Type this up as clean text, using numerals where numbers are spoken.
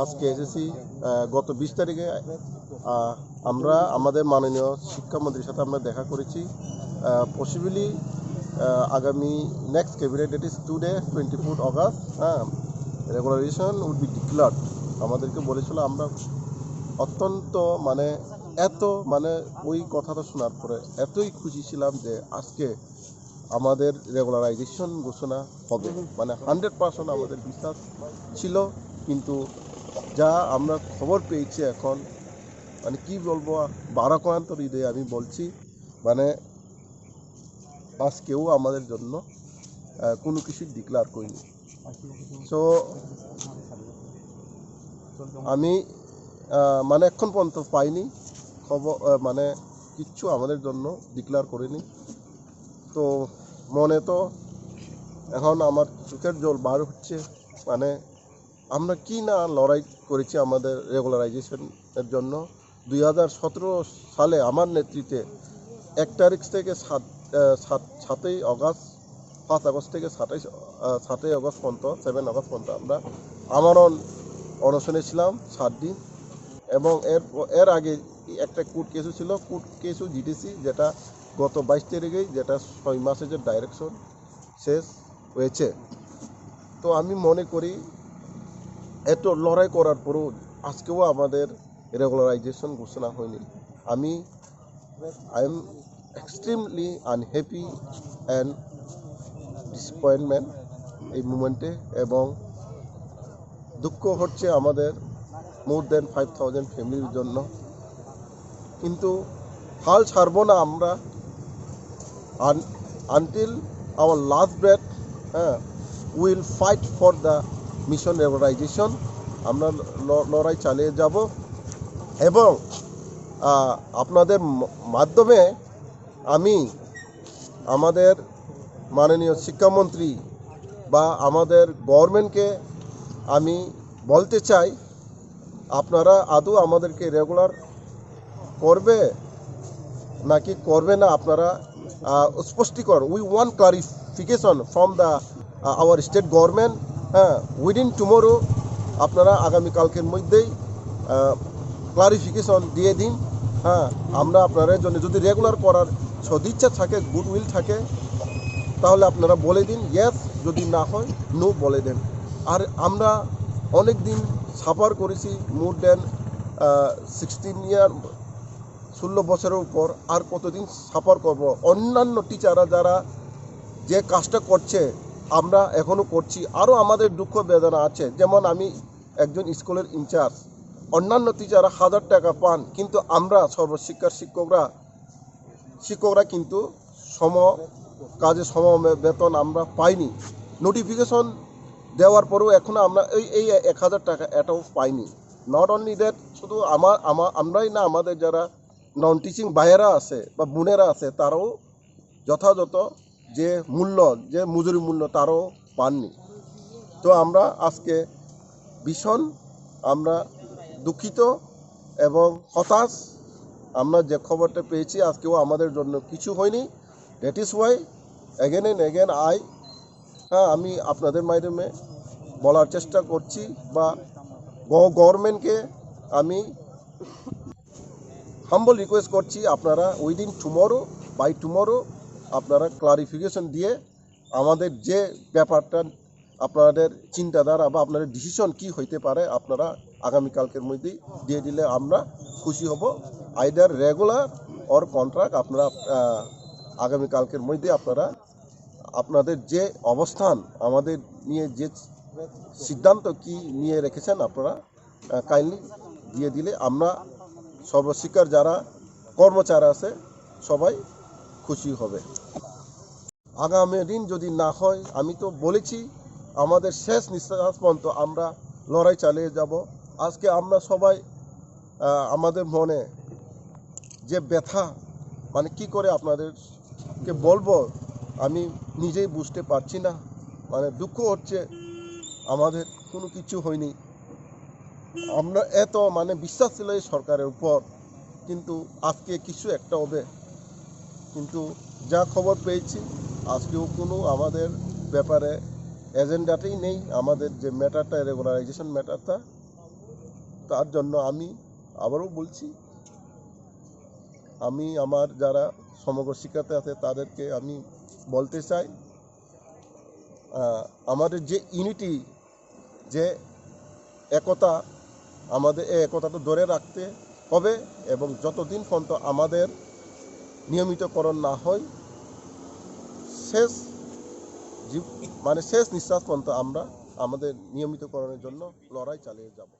আজকে এসেছি গত 20 তারিখে আমরা আমাদের মাননীয় শিক্ষামন্ত্রীর সাথে আমরা দেখা করেছি। পসিবলি আগামী next cabinet date is today 24 August regularization would be declared. আমাদেরকে বলেছিল, আমরা অত্যন্ত ওই কথাটা শোনার পরে এতই খুশি ছিলাম যে আজকে আমাদের রেগুলারাইজেশন ঘোষণা হবে, 100% আমাদের বিশ্বাস ছিল। কিন্তু যা আমরা খবর পেয়েছি এখন, কি বলবো, বারাক্রান্ত হৃদয়ে আমি বলছি, আজকেও আমাদের জন্য কোনো কিছু ডিক্লেয়ার করিনি। সো আমি এখন পর্যন্ত পাইনি খবর, কিচ্ছু আমাদের জন্য ডিক্লেয়ার করিনি। তো মনে তো এখন আমার চোখের জল বার হচ্ছে। আমরা কি না লড়াই করেছি আমাদের রেগুলারাইজেশনের জন্য। 2017 সালে আমার নেতৃত্বে 1 তারিখ থেকে 7ই আগস্ট, 5 আগস্ট থেকে 7ই আগস্ট পর্যন্ত, 7 আগস্ট পর্যন্ত আমরা আমরণ অনশনে ছিলাম 7 দিন। এবং এর আগে একটা কোর্ট কেসও ছিল, কোর্ট কেসও জিতেছি, যেটা গত 22 তারিখেই, যেটা 6 মাসের যে ডাইরেকশন শেষ হয়েছে। তো আমি মনে করি এত লড়াই করার পরও আজকেও আমাদের রেগুলারাইজেশন ঘোষণা হয়নি। I am extremely unhappy and disappointment এই মুমেন্টে, এবং দুঃখ হচ্ছে আমাদের মোর দেন 5000 ফ্যামিলির জন্য। কিন্তু হাল ছাড়ব না আমরা, until our last breath. Will fight for the mission regularization. আমরা লড়াই চালিয়ে যাব, এবং আপনাদের মাধ্যমে আমি আমাদের মাননীয় শিক্ষামন্ত্রী বা আমাদের গভর্নমেন্টকে আমি বলতে চাই, আপনারা আদৌ আমাদেরকে রেগুলার করবে নাকি করবে না, আপনারা স্পষ্টীকরণ, we want clarification from the our state government. Within tomorrow আপনারা আগামীকালকের মধ্যেই ক্লারিফিকেশন দিয়ে দিন। আমরা আপনাদের জন্য, যদি রেগুলার করার সদিচ্ছা থাকে, গুডউইল থাকে, তাহলে আপনারা বলে দিন ইয়েস, যদি না হয় নো বলে দেন। আর আমরা অনেক দিন সাফার করেছি, মোর দেন 16 ইয়ার, 16 বছরের উপর, আর কতদিন সাফার করব। অন্যান্য টিচাররা যারা যে কাজটা করছে আমরা এখনও করছি, আরও আমাদের দুঃখ বেদনা আছে। যেমন আমি একজন স্কুলের ইনচার্জ, অন্যান্য টিচাররা 1000 টাকা পান, কিন্তু আমরা সর্বশিক্ষার শিক্ষকরা কিন্তু কাজে সম বেতন আমরা পাইনি। নোটিফিকেশন দেওয়ার পরেও এখনও আমরা এই 1000 টাকা এটাও পাইনি। নট অনলি দ্যাট, শুধু আমরাই না, আমাদের যারা নন টিচিং ভাইয়েরা আছে বা বোনেরা আছে, তারাও যথাযথ যে মজুরি মূল্য তারাও পাননি। তো আমরা আজকে ভীষণ দুঃখিত এবং হতাশ। আমরা যে খবরটা পেয়েছি, আজকেও আমাদের জন্য কিছু হয়নি। That is Y again and again আমি আপনাদের মাধ্যমে বলার চেষ্টা করছি, বা গভর্নমেন্টকে আমি হাম্বল রিকোয়েস্ট করছি, আপনারা উইদিন বাই টুমোরো আপনারা ক্লারিফিকেশন দিয়ে আমাদের যে ব্যাপারটা, আপনাদের চিন্তাধারা বা আপনাদের ডিসিশন কি হইতে পারে, আপনারা আগামীকালকের মধ্যেই দিয়ে দিলে আমরা খুশি হব। আইদার রেগুলার অর কন্ট্রাক্ট, আপনারা আগামীকালকের মধ্যে আপনাদের যে অবস্থান আমাদের নিয়ে, যে সিদ্ধান্ত কি নিয়ে রেখেছেন, আপনারা কাইন্ডলি দিয়ে দিলে আমরা সর্বশিক্ষার যারা কর্মচারী আছে সবাই খুশি হবে। আগামী দিন যদি না হয়, আমি তো বলেছি আমাদের শেষ নিঃশ্বাস পর্যন্ত আমরা লড়াই চালিয়ে যাব। আজকে আমরা সবাই আমাদের মনে যে ব্যথা, কি করে আপনাদেরকে বলবো, আমি নিজেই বুঝতে পারছি না। দুঃখ হচ্ছে, আমাদের কোনো কিছু হয়নি। আমরা এত বিশ্বাস ছিল এই সরকারের উপর, কিন্তু আজকে কিছু একটা হবে। কিন্তু যা খবর পেয়েছি, আজকেও কোনো আমাদের ব্যাপারে এজেন্ডাতেই নেই। আমাদের যে ম্যাটারটা, রেগুলারাইজেশন ম্যাটারটা, তার জন্য আমি আবারও বলছি, আমি আমার যারা সমগ্র শিক্ষার্থী আছে তাদেরকে আমি বলতে চাই, আমাদের যে ইউনিটি, যে একতা, আমাদের এই একতাটা ধরে রাখতে হবে এবং যতদিন পর্যন্ত আমাদের নিয়মিতকরণ না হয়, শেষ শেষ নিঃশ্বাস পর্যন্ত আমরা আমাদের নিয়মিতকরণের জন্য লড়াই চালিয়ে যাব।